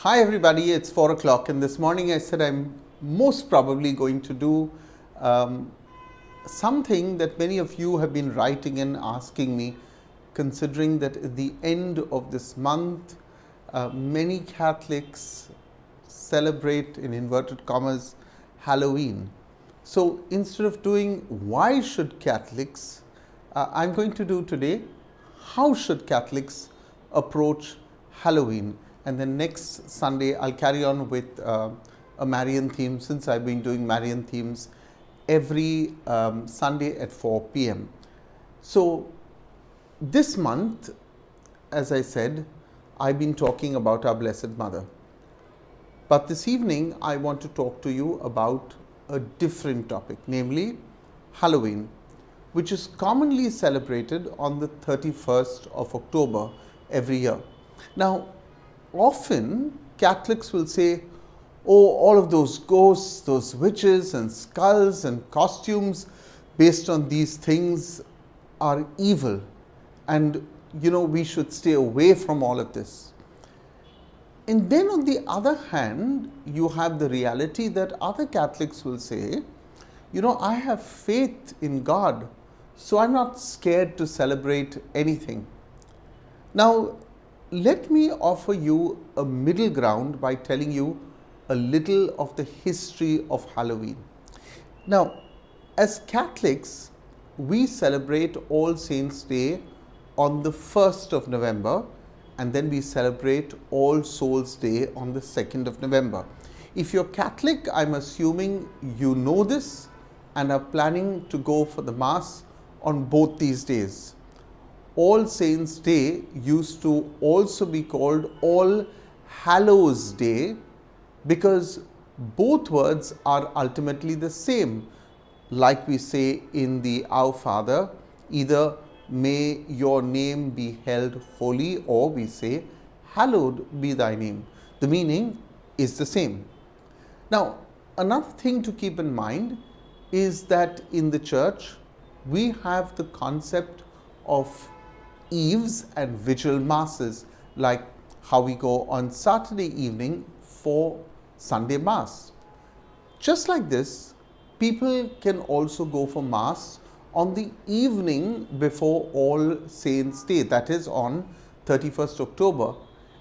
Hi everybody, it's 4 o'clock and this morning I said I'm most probably going to do um, something that many of you have been writing and asking me, considering that at the end of this month many Catholics celebrate, in inverted commas, Halloween. So instead of doing why should Catholics, I'm going to do today how should Catholics approach Halloween. And then next Sunday I'll carry on with a Marian theme, since I've been doing Marian themes every Sunday at 4 p.m. So this month, as I said, I've been talking about our Blessed Mother. But this evening I want to talk to you about a different topic, namely Halloween, which is commonly celebrated on the 31st of October every year. Now, often Catholics will say, oh, all of those ghosts, those witches and skulls and costumes based on these things are evil, and we should stay away from all of this. And then on the other hand, you have the reality that other Catholics will say, I have faith in God, so I'm not scared to celebrate anything. Now, let me offer you a middle ground by telling you a little of the history of Halloween. Now, as Catholics, we celebrate All Saints' Day on the 1st of November, and then we celebrate All Souls' Day on the 2nd of November. If you're Catholic, I'm assuming you know this and are planning to go for the Mass on both these days. All Saints' Day used to also be called All Hallows' Day, because both words are ultimately the same. Like we say in the Our Father, either may your name be held holy, or we say hallowed be thy name. The meaning is the same. Now, another thing to keep in mind is that in the Church we have the concept of Eves and Vigil Masses, like how we go on Saturday evening for Sunday Mass. Just like this, people can also go for Mass on the evening before All Saints' Day, that is on 31st October,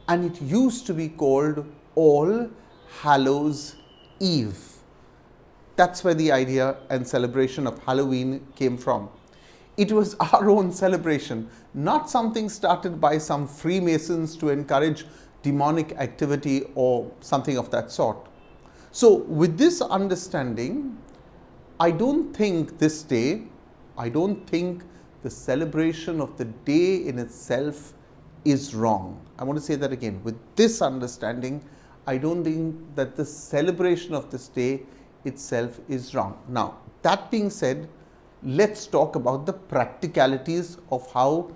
and it used to be called All Hallows' Eve. That's where the idea and celebration of Halloween came from. It was our own celebration, not something started by some Freemasons to encourage demonic activity or something of that sort. So with this understanding, I don't think the celebration of the day in itself is wrong. I want to say that again. With this understanding, I don't think that the celebration of this day itself is wrong. Now, that being said, let's talk about the practicalities of how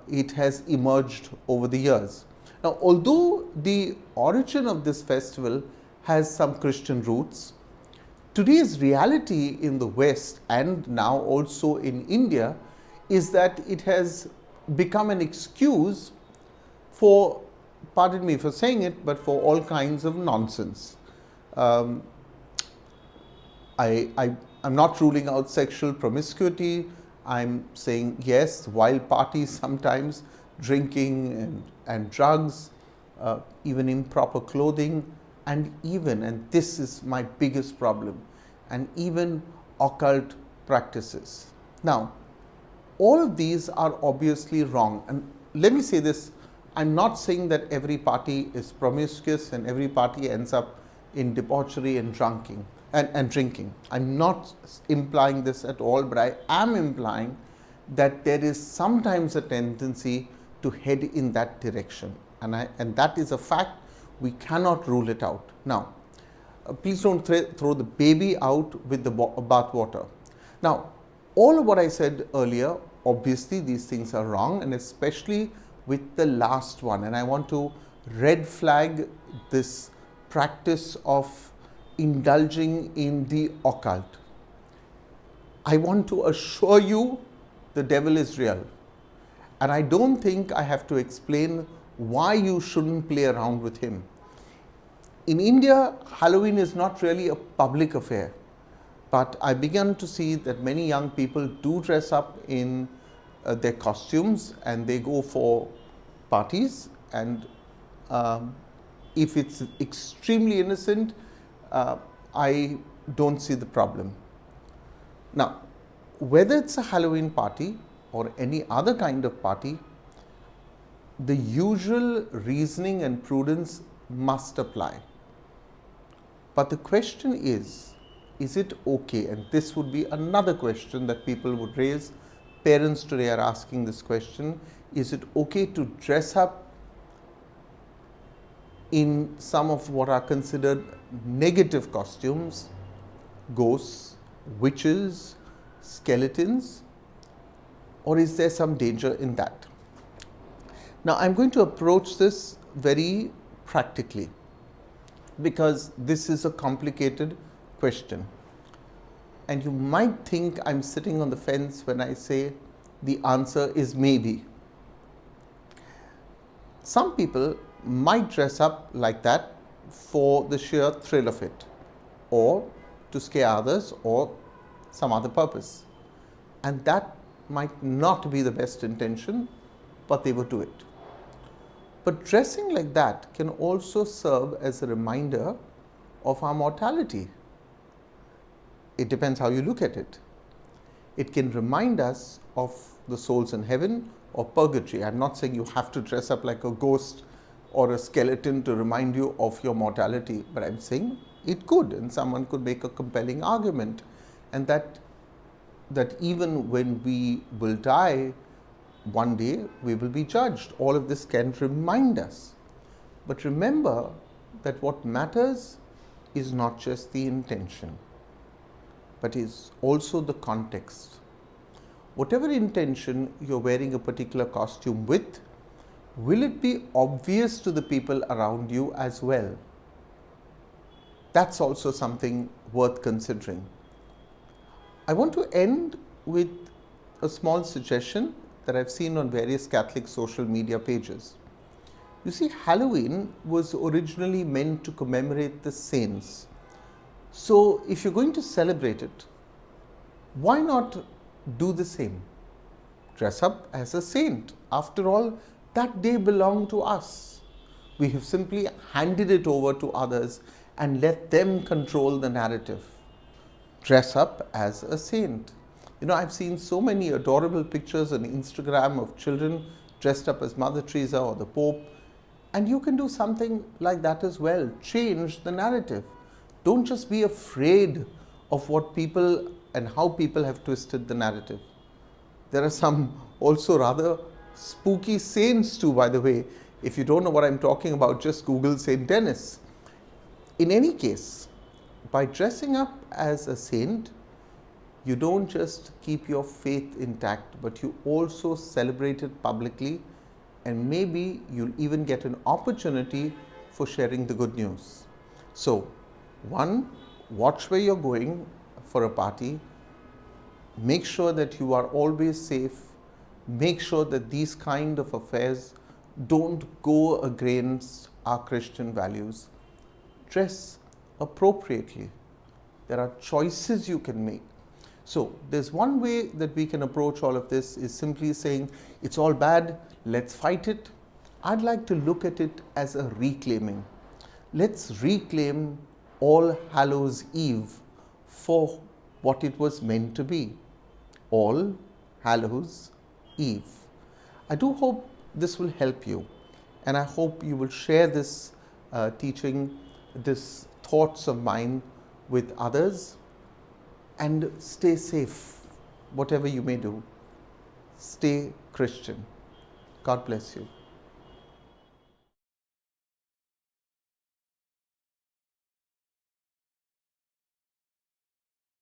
it has emerged over the years. Now, although the origin of this festival has some Christian roots, today's reality in the West and now also in India is that it has become an excuse for, pardon me for saying it, but for all kinds of nonsense. I'm not ruling out sexual promiscuity. I'm saying yes, wild parties sometimes, drinking and drugs, even improper clothing, and this is my biggest problem, and even occult practices. Now, all of these are obviously wrong. And let me say this, I'm not saying that every party is promiscuous and every party ends up in debauchery and drinking. I'm not implying this at all, but I am implying that there is sometimes a tendency to head in that direction, and that is a fact. We cannot rule it out. Now, please don't throw the baby out with the bathwater. Now, all of what I said earlier, obviously these things are wrong, and especially with the last one, and I want to red flag this practice of indulging in the occult. I want to assure you the devil is real, and I don't think I have to explain why you shouldn't play around with him. In India, Halloween is not really a public affair, but I began to see that many young people do dress up in their costumes and they go for parties, and if it's extremely innocent, I don't see the problem. Now, whether it's a Halloween party or any other kind of party, the usual reasoning and prudence must apply. But the question is it okay? And this would be another question that people would raise. Parents today are asking this question: is it okay to dress up in some of what are considered negative costumes, ghosts, witches, skeletons, or is there some danger in that? Now, I'm going to approach this very practically, because this is a complicated question. And you might think I'm sitting on the fence when I say the answer is maybe. Some people might dress up like that for the sheer thrill of it, or to scare others, or some other purpose. And that might not be the best intention, but they would do it. But dressing like that can also serve as a reminder of our mortality. It depends how you look at it. It can remind us of the souls in heaven or purgatory. I'm not saying you have to dress up like a ghost or a skeleton to remind you of your mortality, but I'm saying it could, and someone could make a compelling argument, and that even when we will die, one day we will be judged. All of this can remind us. But remember that what matters is not just the intention, but is also the context. Whatever intention you're wearing a particular costume with, will it be obvious to the people around you as well? That's also something worth considering. I want to end with a small suggestion that I've seen on various Catholic social media pages. You see, Halloween was originally meant to commemorate the saints. So if you're going to celebrate it, why not do the same? Dress up as a saint. After all, that day belonged to us. We have simply handed it over to others and let them control the narrative. Dress up as a saint. You know, I've seen so many adorable pictures on Instagram of children dressed up as Mother Teresa or the Pope, and you can do something like that as well. Change the narrative. Don't just be afraid of what people and how people have twisted the narrative. There are some also rather spooky saints too, by the way. If you don't know what I'm talking about, just Google Saint Denis. In any case, by dressing up as a saint, you don't just keep your faith intact, but you also celebrate it publicly, and maybe you'll even get an opportunity for sharing the good news. So, one, watch where you're going for a party. Make sure that you are always safe. Make sure that these kind of affairs don't go against our Christian values. Dress appropriately. There are choices you can make. So there's one way that we can approach all of this is simply saying it's all bad, let's fight it. I'd like to look at it as a reclaiming. Let's reclaim All Hallows Eve for what it was meant to be. All Hallows Eve. I do hope this will help you, and I hope you will share this teaching, this thoughts of mine with others, and stay safe, whatever you may do. Stay Christian. God bless you.